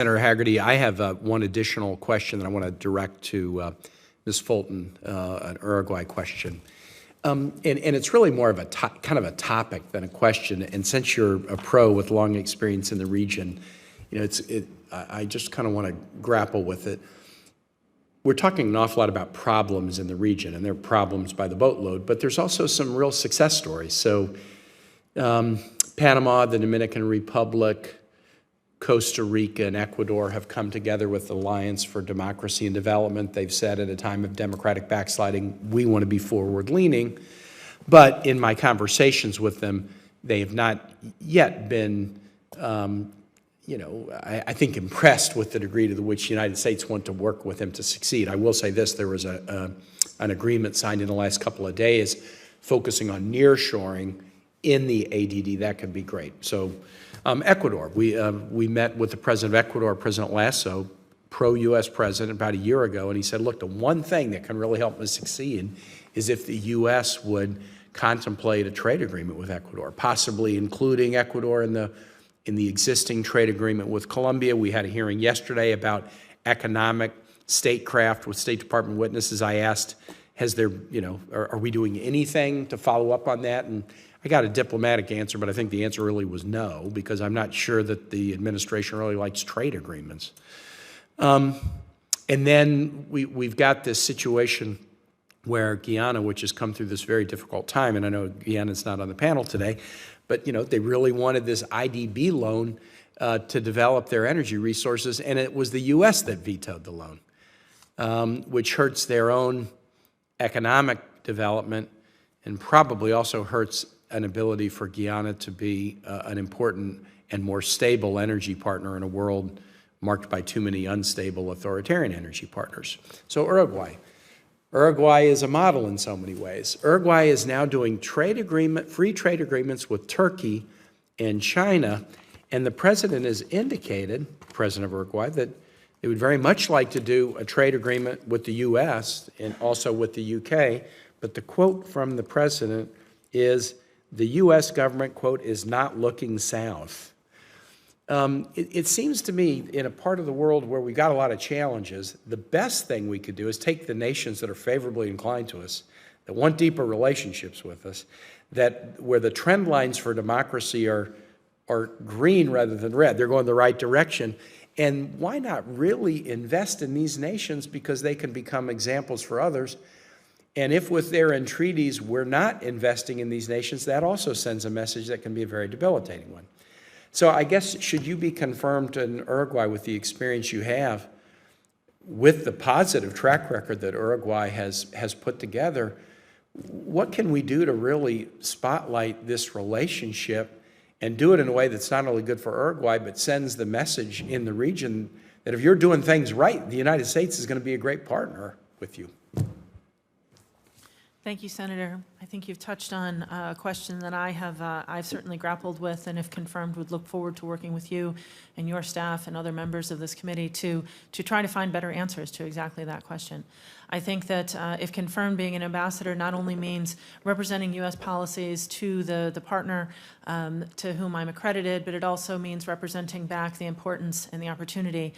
Senator Haggerty, I have one additional question that I want to direct to Ms. Fulton, an Uruguay question. And it's really more of a kind of a topic than a question. And since you're a pro with long experience in the region, you know, I just kind of want to grapple with it. We're talking an awful lot about problems in the region, and they're problems by the boatload, but there's also some real success stories. So Panama, the Dominican Republic, Costa Rica, and Ecuador have come together with the Alliance for Democracy and Development. They've said at a time of democratic backsliding, we want to be forward-leaning. But in my conversations with them, they have not yet been, I think, impressed with the degree to which the United States want to work with them to succeed. I will say this, there was an agreement signed in the last couple of days focusing on nearshoring in the ADD. That could be great. So Ecuador, we met with the president of Ecuador, President Lasso, pro-U.S. president, about a year ago, and he said, look, the one thing that can really help us succeed is if the U.S. would contemplate a trade agreement with Ecuador, possibly including Ecuador in the existing trade agreement with Colombia. We had a hearing yesterday about economic statecraft with State Department witnesses. I asked, has there, are we doing anything to follow up on that? And I got a diplomatic answer, but I think the answer really was no, because I'm not sure that the administration really likes trade agreements. And then we've got this situation where Guyana, which has come through this very difficult time, and I know Guyana's not on the panel today, but they really wanted this IDB loan to develop their energy resources, and it was the U.S. that vetoed the loan, which hurts their own economic development and probably also hurts an ability for Guyana to be an important and more stable energy partner in a world marked by too many unstable authoritarian energy partners. So Uruguay. Uruguay is a model in so many ways. Uruguay is now doing free trade agreements with Turkey and China, and the president has indicated, president of Uruguay, that they would very much like to do a trade agreement with the U.S. and also with the U.K., but the quote from the president is, the U.S. government, quote, is not looking south. It seems to me, in a part of the world where we've got a lot of challenges, the best thing we could do is take the nations that are favorably inclined to us, that want deeper relationships with us, where the trend lines for democracy are green rather than red. They're going the right direction. And why not really invest in these nations, because they can become examples for others. And if with their entreaties we're not investing in these nations, that also sends a message that can be a very debilitating one. So I guess, should you be confirmed in Uruguay with the experience you have, with the positive track record that Uruguay has put together, what can we do to really spotlight this relationship and do it in a way that's not only good for Uruguay, but sends the message in the region that if you're doing things right, the United States is going to be a great partner with you? Thank you, Senator. I think you've touched on a question that I've certainly grappled with, and if confirmed, would look forward to working with you and your staff and other members of this committee to try to find better answers to exactly that question. I think that if confirmed, being an ambassador not only means representing U.S. policies to the partner to whom I'm accredited, but it also means representing back the importance and the opportunity.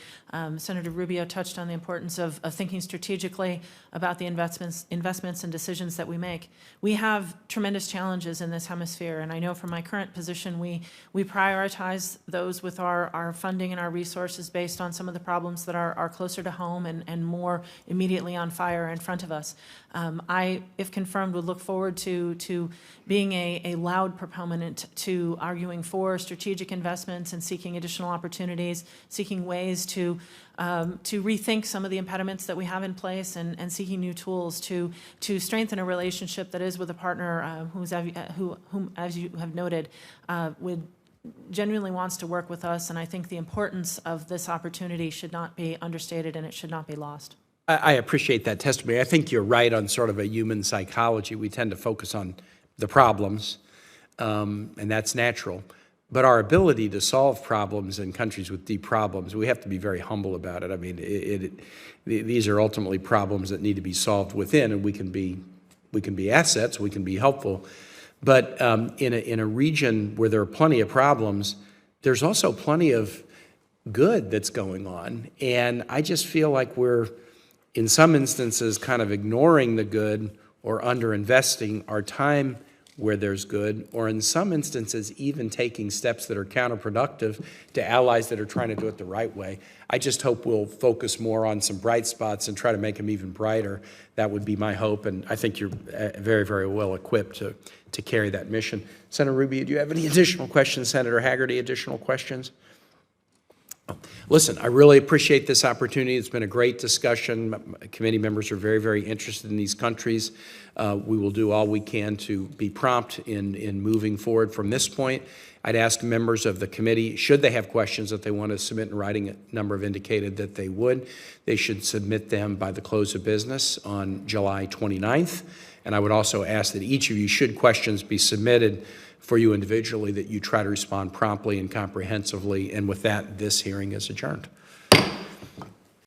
Senator Rubio touched on the importance of thinking strategically about the investments and decisions that we make. We have tremendous challenges in this hemisphere, and I know from my current position we prioritize those with our funding and our resources based on some of the problems that are closer to home and more immediately on fire in front of us. I, if confirmed, would look forward to being a loud proponent to arguing for strategic investments and seeking additional opportunities, seeking ways to rethink some of the impediments that we have in place, and seeking new tools to strengthen a relationship that is with a partner whom, as you have noted, genuinely wants to work with us. And I think the importance of this opportunity should not be understated, and it should not be lost. I appreciate that testimony. I think you're right on sort of a human psychology. We tend to focus on the problems, and that's natural. But our ability to solve problems in countries with deep problems, we have to be very humble about it. I mean, these are ultimately problems that need to be solved within, and we can be assets, we can be helpful. But in a region where there are plenty of problems, there's also plenty of good that's going on. And I just feel like we're, in some instances, kind of ignoring the good or underinvesting our time where there's good, or in some instances, even taking steps that are counterproductive to allies that are trying to do it the right way. I just hope we'll focus more on some bright spots and try to make them even brighter. That would be my hope, and I think you're very, very well equipped to carry that mission. Senator Rubio, do you have any additional questions? Senator Hagerty, additional questions? Listen, I really appreciate this opportunity. It's been a great discussion. Committee members are very, very interested in these countries. We will do all we can to be prompt in moving forward from this point. I'd ask members of the committee, should they have questions that they want to submit in writing, a number have indicated that they would. They should submit them by the close of business on July 29th. And I would also ask that each of you, should questions be submitted for you individually, that you try to respond promptly and comprehensively. And with that, this hearing is adjourned.